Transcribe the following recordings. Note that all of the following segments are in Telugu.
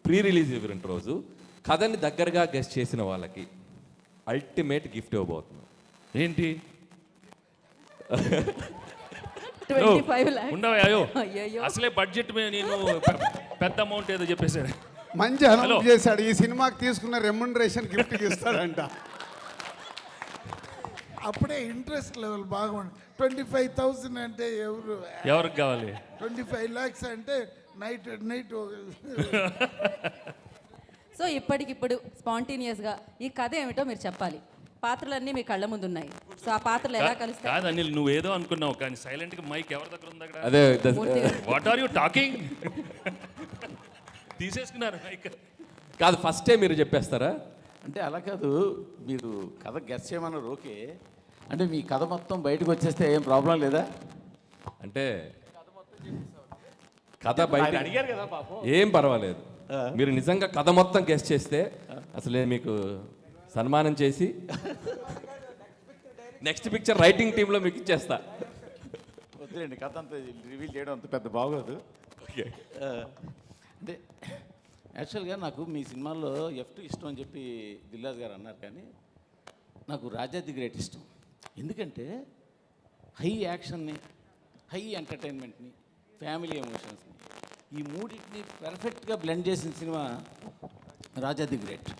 ప్రీ రిలీజ్ ఈవెంట్ రోజు కథని దగ్గరగా గెస్ట్ చేసిన వాళ్ళకి అల్టిమేట్ గిఫ్ట్ ఇవ్వబోతున్నాం. ఏంటి 25 lakhs. ఉండవా అయ్యో అయ్యయ్యో. అసలే బడ్జెట్ నేను పెద్ద అమౌంట్ ఏదో చెప్పేశారు. మంచి అనౌన్స్ చేశాడు, ఈ సినిమాకి తీసుకున్న రెమ్యునరేషన్ గిఫ్ట్ ఇస్తాడంట. అప్పుడే ఇంట్రెస్ట్ లెవెల్ బాగుంది. 25,000 అంటే ఎవరికి కావాలి? 25 lakhs అంటే నైట్ సో ఇప్పటికిప్పుడు స్పాంటేనియస్గా ఈ కథ ఏమిటో మీరు చెప్పాలి. పాత్రలన్నీ మీ కళ్ళ ముందు ఉన్నాయి. సో ఆ పాత్రలు ఎలా కలుస్తాయి? కాదు అనిల్, నువ్వేదో అనుకున్నావు కానీ సైలెంట్ గా మైక్ ఎవరి దగ్గర ఉంది అక్కడ? అదే వాట్ ఆర్ యూ టాకింగ్? తీసేసుకున్నారు మైక్. కాదు, ఫస్టే మీరు చెప్పేస్తారా? అంటే అలా కాదు, మీరు కథ గెస్ చేయమన్నారు ఓకే. అంటే మీ కథ మొత్తం బయటకు వచ్చేస్తే ఏం ప్రాబ్లం లేదా? అంటే కథ బయట అడిగారు కదా పాపం. ఏం పర్వాలేదు. మీరు నిజంగా కథ మొత్తం గెస్ట్ చేస్తే అసలే మీకు సన్మానం చేసి నెక్స్ట్ పిక్చర్ రైటింగ్ టీంలో మీకు ఇచ్చేస్తా. వద్దులేండి, కథ అంతా రివీల్ చేయడం అంత పెద్ద బాగోదు. అంటే యాక్చువల్గా నాకు మీ సినిమాల్లో F2 ఇష్టం అని చెప్పి దిల్రాజు గారు అన్నారు, కానీ నాకు రాజా ది గ్రేట్ ఇష్టం. ఎందుకంటే హై యాక్షన్ని, హై ఎంటర్టైన్మెంట్ని, ఫ్యామిలీ ఎమోషన్స్ని, ఈ మూడింటిని పర్ఫెక్ట్గా బ్లెండ్ చేసిన cinema Raja the great.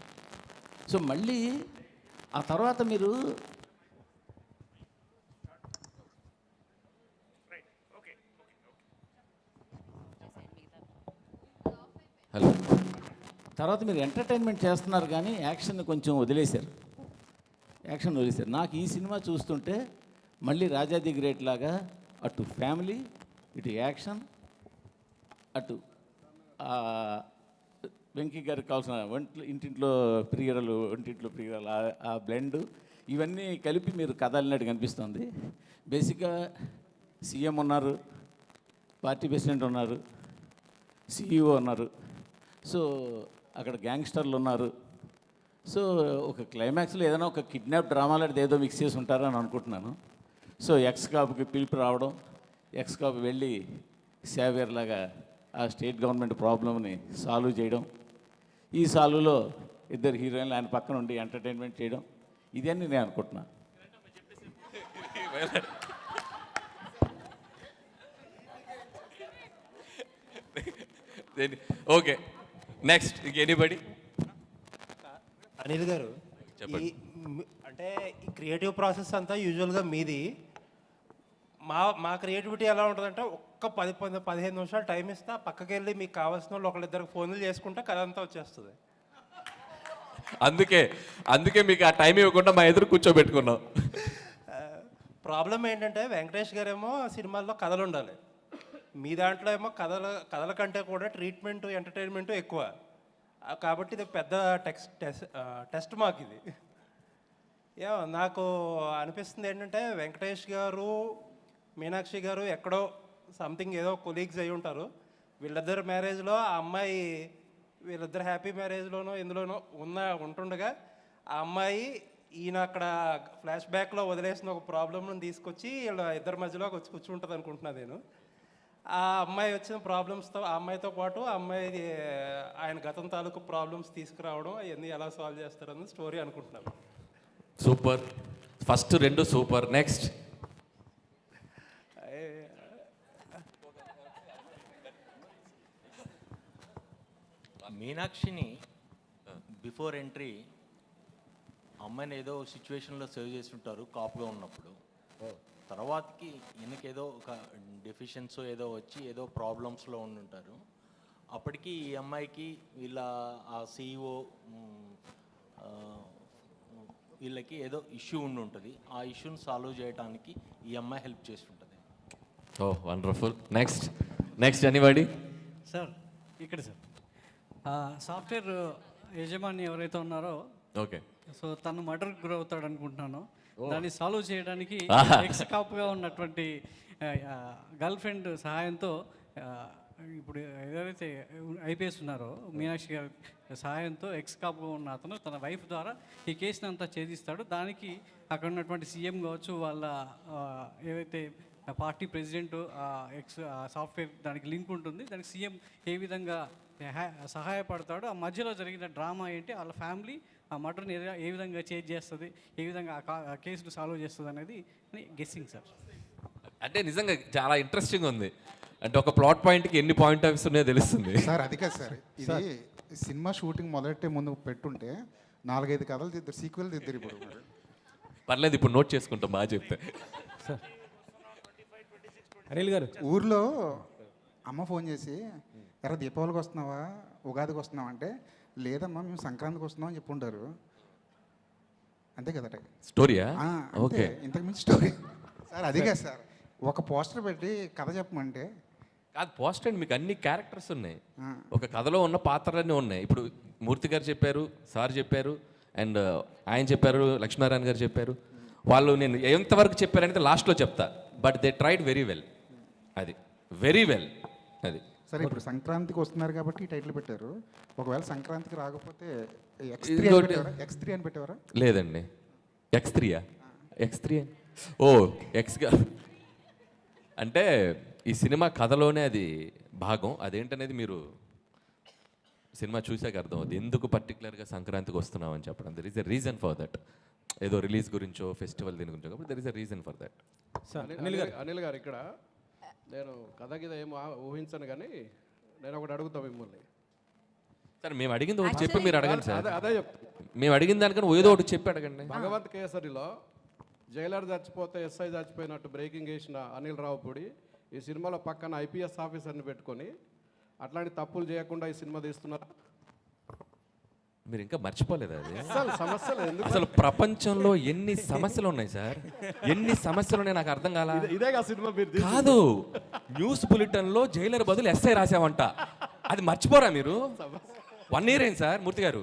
So మళ్ళీ ఆ తర్వాత మీరు హలో తర్వాత మీరు ఎంటర్టైన్మెంట్ చేస్తున్నారు కానీ యాక్షన్ కొంచెం వదిలేశారు. నాకు ఈ సినిమా చూస్తుంటే మళ్ళీ రాజా ది గ్రేట్ లాగా అటు ఫ్యామిలీ, ఇటు యాక్షన్, అటు వెంకీ గారికి కావాల్సిన ఇంటింట్లో ప్రియరలు, ఒంటింట్లో ప్రియరలు, ఆ బ్లెండ్ ఇవన్నీ కలిపి మీరు కథ అల్లినట్టు కనిపిస్తుంది. బేసిక్గా సీఎం ఉన్నారు, పార్టీ ప్రెసిడెంట్ ఉన్నారు, CEO ఉన్నారు, సో అక్కడ గ్యాంగ్స్టర్లు ఉన్నారు. సో ఒక క్లైమాక్స్లో ఏదైనా ఒక కిడ్నాప్ డ్రామా లాంటిది ఏదో మిక్స్ చేసి ఉంటారని అనుకుంటున్నాను. సో ఎక్స్ కాపుకి పిలుపు రావడం, ఎక్స్ కాపు వెళ్ళి సేవియర్ లాగా ఆ స్టేట్ గవర్నమెంట్ ప్రాబ్లమ్ని సాల్వ్ చేయడం, ఈ సాల్వ్లో ఇద్దరు హీరోయిన్లు ఆయన పక్కన ఉండి ఎంటర్టైన్మెంట్ చేయడం, ఇదన్నీ నేను అనుకుంటున్నాను. Okay, next anybody? అనిల్ గారు, చెప్పండి. అంటే ఈ క్రియేటివ్ ప్రాసెస్ అంతా యూజువల్గా మీది. మా క్రియేటివిటీ ఎలా ఉంటుందంటే ఒక్క 10-15 నిమిషాలు టైం ఇస్తా, పక్కకి వెళ్ళి మీకు కావాల్సిన వాళ్ళు ఒకళ్ళిద్దరికి ఫోన్లు చేసుకుంటే కథ అంతా వచ్చేస్తుంది. అందుకే మీకు ఆ టైం ఇవ్వకుండా మా ఎదురు కూర్చోబెట్టుకున్నాం. ప్రాబ్లం ఏంటంటే వెంకటేష్ గారేమో సినిమాల్లో కథలు ఉండాలి, మీ దాంట్లో ఏమో కథల కంటే కూడా ట్రీట్మెంట్, ఎంటర్టైన్మెంట్ ఎక్కువ. కాబట్టి ఇది పెద్ద టెస్ట్ మాకు ఇది. నాకు అనిపిస్తుంది ఏంటంటే వెంకటేష్ గారు, మీనాక్షి గారు ఎక్కడో సంథింగ్ ఏదో కొలీగ్స్ అయి ఉంటారు. వీళ్ళిద్దరు మ్యారేజ్లో ఆ అమ్మాయి, వీళ్ళిద్దరు హ్యాపీ మ్యారేజ్లోనో ఎందులోనో ఉంటుండగా ఆ అమ్మాయి ఈయన అక్కడ ఫ్లాష్ బ్యాక్లో వదిలేసిన ఒక ప్రాబ్లమ్ను తీసుకొచ్చి వీళ్ళ ఇద్దరి మధ్యలోకి వచ్చి కూర్చుంటుంది అనుకుంటున్నాను నేను. ఆ అమ్మాయి వచ్చిన ప్రాబ్లమ్స్తో, ఆ అమ్మాయితో పాటు ఆ అమ్మాయి ఆయన గతం తాలూకు ప్రాబ్లమ్స్ తీసుకురావడం, అవన్నీ ఎలా సాల్వ్ చేస్తారని స్టోరీ అనుకుంటున్నాను. Super, first 2 super. నెక్స్ట్ మీనాక్షిని బిఫోర్ ఎంట్రీ అమ్మాయిని ఏదో సిచ్యువేషన్లో సేవ్ చేసి ఉంటారు కాపుగా ఉన్నప్పుడు. తర్వాతకి ఈయనకేదో ఒక డెఫిషియన్సీ ఏదో వచ్చి ఏదో ప్రాబ్లమ్స్లో ఉండుంటారు. అప్పటికి ఈ అమ్మాయికి వీళ్ళ ఆ CEO వీళ్ళకి ఏదో ఇష్యూ ఉండుంటుంది. ఆ ఇష్యూని సాల్వ్ చేయడానికి ఈ అమ్మాయి హెల్ప్ చేస్తుంటుంది. ఓ వండర్ఫుల్. Next anybody? సార్ ఇక్కడ సార్ సాఫ్ట్వేర్ యజమాని ఎవరైతే ఉన్నారో, ఓకే, సో తను మర్డర్కి గురవుతాడు అనుకుంటున్నాను. దాన్ని సాల్వ్ చేయడానికి ఎక్స్ కాపుగా ఉన్నటువంటి గర్ల్ ఫ్రెండ్ సహాయంతో, ఇప్పుడు ఎవరైతే IPS ఉన్నారో మీనాక్షి గారి సహాయంతో ఎక్స్ కాపుగా ఉన్న అతను తన వైఫ్ ద్వారా ఈ కేసుని అంతా ఛేదిస్తాడు. దానికి అక్కడ ఉన్నటువంటి సీఎం కావచ్చు, వాళ్ళ ఏవైతే పార్టీ ప్రెసిడెంట్, ఎక్స్ సాఫ్ట్వేర్ దానికి లింక్ ఉంటుంది. దానికి సీఎం ఏ విధంగా సహాయపడతాడు. ఆ మధ్యలో జరిగిన డ్రామా ఏంటి, వాళ్ళ ఫ్యామిలీ ఆ మర్డర్ని ఏ విధంగా చేంజ్ చేస్తుంది, ఏ విధంగా ఆ కేసును సాల్వ్ చేస్తుంది అనేది గెస్సింగ్ సార్. అంటే నిజంగా చాలా ఇంట్రెస్టింగ్ ఉంది. అంటే ఒక ప్లాట్ పాయింట్కి ఎన్ని పాయింట్ ఆఫ్ ఉన్నాయో తెలుస్తుంది. సార్ అది కాదు సార్, ఇది సినిమా షూటింగ్ మొదలెట్టే ముందు పెట్టుంటే 4-5 కథలు తిద్దరు, సీక్వెల్ తిద్దరు ఇప్పుడు. పర్లేదు, ఇప్పుడు నోట్ చేసుకుంటాం బాగా చెప్తే. అనిల్ గారు, ఊర్లో అమ్మ ఫోన్ చేసి ఎరా దీపావళికి వస్తున్నావా, ఉగాదికి వస్తున్నావా అంటే, లేదమ్మా మేము సంక్రాంతికి వస్తున్నాం అని చెప్పుంటారు. అంతే కదా స్టోరీయా? ఓకే, ఇంతకు మించి స్టోరీ సార్. అది కాదు సార్, ఒక పోస్టర్ పెట్టి కథ చెప్పమంటే కాదు. పోస్ట్ అండ్ మీకు అన్ని క్యారెక్టర్స్ ఉన్నాయి, ఒక కథలో ఉన్న పాత్రలన్నీ ఉన్నాయి. ఇప్పుడు మూర్తి గారు చెప్పారు, సార్ చెప్పారు, అండ్ ఆయన చెప్పారు, లక్ష్మీనారాయణ గారు చెప్పారు. వాళ్ళు నేను ఎంతవరకు చెప్పారనేది లాస్ట్లో చెప్తా, but they tried very well. అది వెరీ వెల్. అది సరే, ఇప్పుడు సంక్రాంతికి వస్తున్నారు కాబట్టి ఈ టైటిల్ పెట్టారు. ఒకవేళ సంక్రాంతికి రాకపోతే X3 అని పెట్టేవారా? లేదండి, X3 X3 ఓ ఎక్స్గా అంటే ఈ సినిమా కథలోనే అది భాగం. అదేంటనేది మీరు సినిమా చూసాక అర్థం అవుతుంది, ఎందుకు పర్టికులర్గా సంక్రాంతికి వస్తున్నాం అని చెప్పడం. There is a reason for that. ఏదో రిలీజ్ గురించో ఫెస్టివల్ దీని గురించో, కాబట్టి there is a reason for that. Anil garu ఇక్కడ నేను కథ గిద ఏమో ఊహించను, కానీ నేను ఒకటి అడుగుతా మిమ్మల్ని. సార్ మేము అడిగింది ఒకటి చెప్పి మీరు అడగండి సార్. అదే చెప్తా, మేము అడిగిన దానికన్నా ఏదో ఒకటి చెప్పి అడగండి. భగవంత్ కేసరిలో జైలర్ చచ్చిపోతే ఎస్ఐ చచ్చిపోయినట్టు బ్రేకింగ్ వేసిన అనిల్ రావుపూడి ఈ సినిమాలో పక్కన IPS ఆఫీసర్ని పెట్టుకొని అట్లాంటి తప్పులు చేయకుండా ఈ సినిమా తీస్తున్నారా? మీరు ఇంకా మర్చిపోలేదు అది. సమస్యలు ఎందుకు అసలు ప్రపంచంలో ఎన్ని సమస్యలు ఉన్నాయి సార్, ఎన్ని సమస్యలు ఉన్నాయి నాకు అర్థం కాల. ఇదే సినిమా మీరు కాదు, న్యూస్ బులెటిన్లో జైలర్ బదులు ఎస్ఐ రాసావంట, అది మర్చిపోరా మీరు? 1 year అయింది సార్ మూర్తి గారు.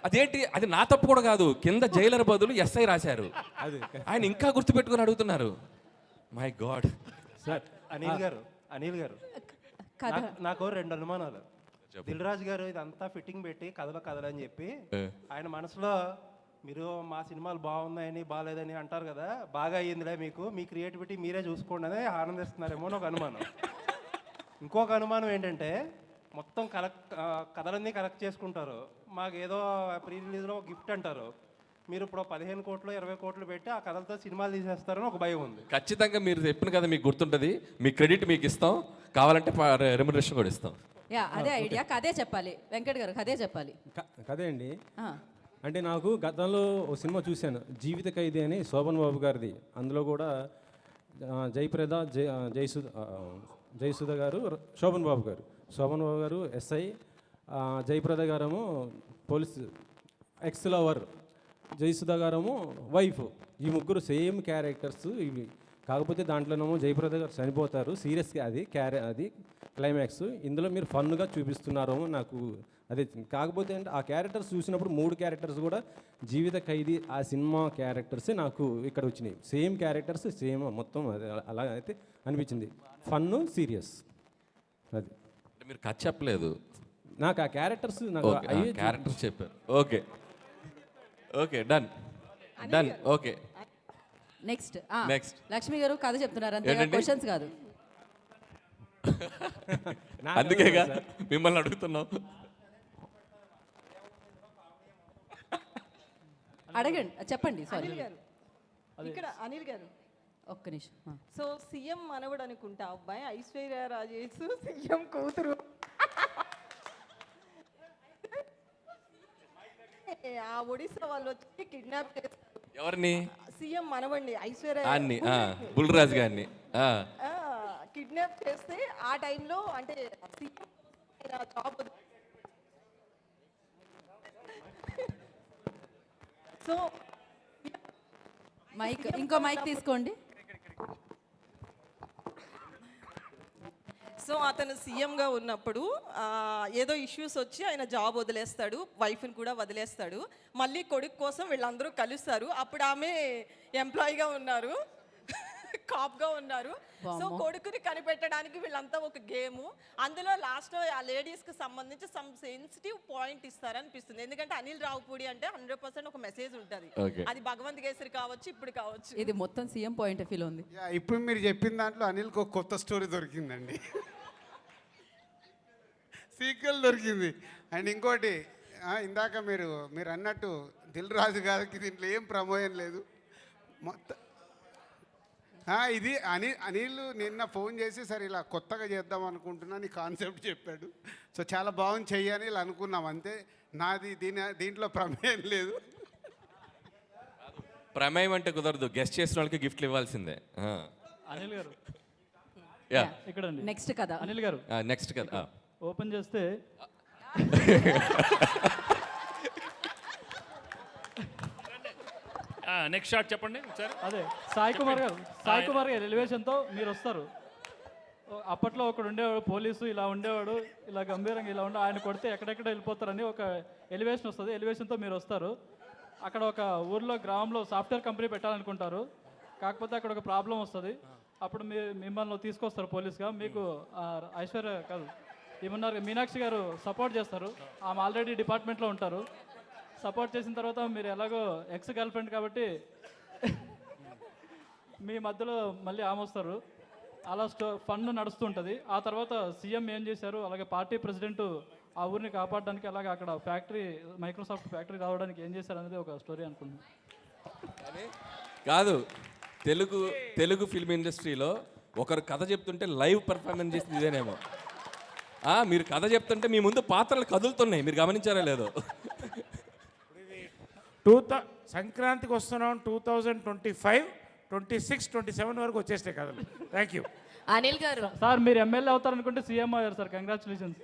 అదేంటి, అది నా తప్పు కూడా కాదు, కింద జైలర్ బదులు ఎస్ఐ రాశారు. ఆయన ఇంకా గుర్తుపెట్టుకుని అడుగుతున్నారు. My God. సార్ అనిల్ గారు నాకు 2 అనుమానాలు. దిల్ రాజు గారు ఇదంతా ఫిట్టింగ్ పెట్టి కథలని చెప్పి ఆయన మనసులో మీరు మా సినిమాలు బాగున్నాయని బాగాలేదని అంటారు కదా, బాగా అయ్యిందిలే మీకు, మీ క్రియేటివిటీ మీరే చూసుకోండి అని ఆనందిస్తున్నారేమో అని ఒక అనుమానం. ఇంకొక అనుమానం ఏంటంటే, మొత్తం కథలన్నీ కలెక్ట్ చేసుకుంటారు, మాకు ఏదో ప్రీ రిలీజ్లో గిఫ్ట్ అంటారు, మీరు ఇప్పుడు 15 కోట్లు 20 కోట్లు పెట్టి ఆ కథలతో సినిమాలు తీసేస్తారని ఒక భయం ఉంది. ఖచ్చితంగా మీరు చెప్పిన కదా మీకు గుర్తుంటుంది, మీ క్రెడిట్ మీకు ఇస్తాం, కావాలంటే రెమ్యునరేషన్ కూడా ఇస్తాం. అదే ఐడియా, కదే చెప్పాలి వెంకట్ గారు, కదే చెప్పాలి. కదే అండి. అంటే నాకు గతంలో ఒక సినిమా చూశాను, జీవిత ఖైదీ అని, శోభన్ బాబు గారిది. అందులో కూడా జయప్రద, జయసుధ గారు, శోభన్ బాబు గారు ఎస్ఐ, జయప్రద గారేమో పోలీస్ ఎక్స్ లవర్, జయసుధ గారేమో వైఫ్. ఈ ముగ్గురు సేమ్ క్యారెక్టర్స్ ఇవి. కాకపోతే దాంట్లోనేమో జయప్రద గారు చనిపోతారు, సీరియస్గా అది క్లైమాక్స్. ఇందులో మీరు ఫన్గా చూపిస్తున్నారేమో నాకు అదే. కాకపోతే అంటే ఆ క్యారెక్టర్స్ చూసినప్పుడు 3 క్యారెక్టర్స్ కూడా జీవిత ఖైదీ ఆ సినిమా క్యారెక్టర్సే నాకు ఇక్కడ వచ్చినాయి. సేమ్ క్యారెక్టర్స్, సేమ్ మొత్తం అది అలా అయితే అనిపించింది. Fun, serious. అది మీరు కథ చెప్పలేదు, నాకు ఆ క్యారెక్టర్స్ నాకు క్యారెక్టర్స్ చెప్పారు. Okay okay, done. Okay, next next Lakshmi గారు కథ చెప్తున్నారు అంతే, క్వశ్చన్స్ కాదు. అందుకేగా మిమ్మల్ని అడుగుతున్నాం. అడగండి, చెప్పండి. సారీ, ఇక్కడ అనిల్ గారు ఒక్క నిమిషం. సో సీఎం మనవడు అనుకుంటా అబ్బాయి, ఐశ్వర్య రాజేష్ సీఎం కూతురు. ఆ ఒడిశా వాళ్ళు వచ్చి కిడ్నాప్ చేస్తారు. ఎవరిని? సీఎం మనవండి, ఐశ్వర్య బుల్రాజ్ గారిని కిడ్నాప్ చేస్తే ఆ టైంలో అంటే జాబ్. సో మైక్, ఇంకో మైక్ తీసుకోండి. సో అతను సీఎంగా ఉన్నప్పుడు ఏదో ఇష్యూస్ వచ్చి ఆయన జాబ్ వదిలేస్తాడు, వైఫ్ని కూడా వదిలేస్తాడు. మళ్ళీ కొడుకు కోసం వీళ్ళందరూ కలుస్తారు. అప్పుడు ఆమె ఎంప్లాయీగా ఉన్నారు, కాప్గా ఉన్నారు. సో కొడుకుని కనిపెట్టడానికి వీళ్ళంతా ఒక గేము. అందులో లాస్ట్లో ఆ లేడీస్కి సంబంధించి సమ్ సెన్సిటివ్ పాయింట్ ఇస్తారనిపిస్తుంది. ఎందుకంటే అనిల్ రావుపూడి అంటే 100% ఒక మెసేజ్ ఉంటుంది. అది భగవంత్ కేసరి కావచ్చు, ఇప్పుడు కావచ్చు. ఇది మొత్తం సీఎం పాయింట్ ఆఫ్ వ్యూలో ఉంది. ఇప్పుడు మీరు చెప్పిన దాంట్లో అనిల్కి ఒక కొత్త స్టోరీ దొరికిందండి. సీక్వెల్ దొరికింది. అండ్ ఇంకోటి ఇందాక మీరు అన్నట్టు దిల్ రాజు గారికి దీంట్లో ఏం ప్రమోయం లేదు మొత్తం. ఇది అనిల్ నిన్న ఫోన్ చేసి సరే ఇలా కొత్తగా చేద్దాం అనుకుంటున్నా నీ కాన్సెప్ట్ చెప్పాడు. సో చాలా బాగుంది చెయ్యని ఇలా అనుకున్నాం అంతే. నాది దీంట్లో ప్రమేయం లేదు. ప్రమేయం అంటే కుదరదు, గెస్ట్ చేసిన వాళ్ళకి గిఫ్ట్లు ఇవ్వాల్సిందే. అనిల్ గారు యా ఇక్కడ నెక్స్ట్ కదా అనిల్ గారు నెక్స్ట్ కదా. ఓపెన్ చేస్తే నెక్స్ట్ షాట్ చెప్పండి ఒకసారి. అదే సాయి కుమార్ గారు ఎలివేషన్తో మీరు వస్తారు. అప్పట్లో ఒకడు ఉండేవాడు పోలీసు, ఇలా ఉండేవాడు, ఇలా గంభీరంగా ఇలా ఉండే, ఆయన కొడితే ఎక్కడెక్కడ వెళ్ళిపోతారని ఒక ఎలివేషన్ వస్తుంది. ఎలివేషన్తో మీరు వస్తారు. అక్కడ ఒక ఊర్లో గ్రామంలో సాఫ్ట్వేర్ కంపెనీ పెట్టాలనుకుంటారు. కాకపోతే అక్కడ ఒక ప్రాబ్లం వస్తుంది. అప్పుడు మిమ్మల్ని తీసుకొస్తారు పోలీస్గా. మీకు ఐశ్వర్య కాదు ఏమన్నారు మీనాక్షి గారు సపోర్ట్ చేస్తారు. ఆమె ఆల్రెడీ డిపార్ట్మెంట్లో ఉంటారు. సపోర్ట్ చేసిన తర్వాత మీరు ఎలాగో ఎక్స్ గర్ల్ ఫ్రెండ్ కాబట్టి మీ మధ్యలో మళ్ళీ ఆమె వస్తారు. అలా ఫండ్ నడుస్తుంటుంది. ఆ తర్వాత సీఎం ఏం చేశారు, అలాగే పార్టీ ప్రెసిడెంట్ ఆ ఊరిని కాపాడడానికి, అలాగే అక్కడ ఫ్యాక్టరీ మైక్రోసాఫ్ట్ ఫ్యాక్టరీ రావడానికి ఏం చేశారు అనేది ఒక స్టోరీ అనుకుంటున్నాను. కాదు, తెలుగు ఫిల్మ్ ఇండస్ట్రీలో ఒకరు కథ చెప్తుంటే లైవ్ పర్ఫార్మెన్స్ చేసింది ఇదేనేమో. మీరు కథ చెప్తుంటే మీ ముందు పాత్రలు కదులుతున్నాయి, మీరు గమనించారా లేదో. సంక్రాంతికి వస్తున్నాం 2025, 26, 27 వరకు వచ్చేస్తాయి కథలు. థ్యాంక్ యూ అనిల్ గారు. సార్ మీరు ఎమ్మెల్యే అవుతారనుకుంటే సీఎం అయ్యారు సార్, కంగ్రాచులేషన్స్.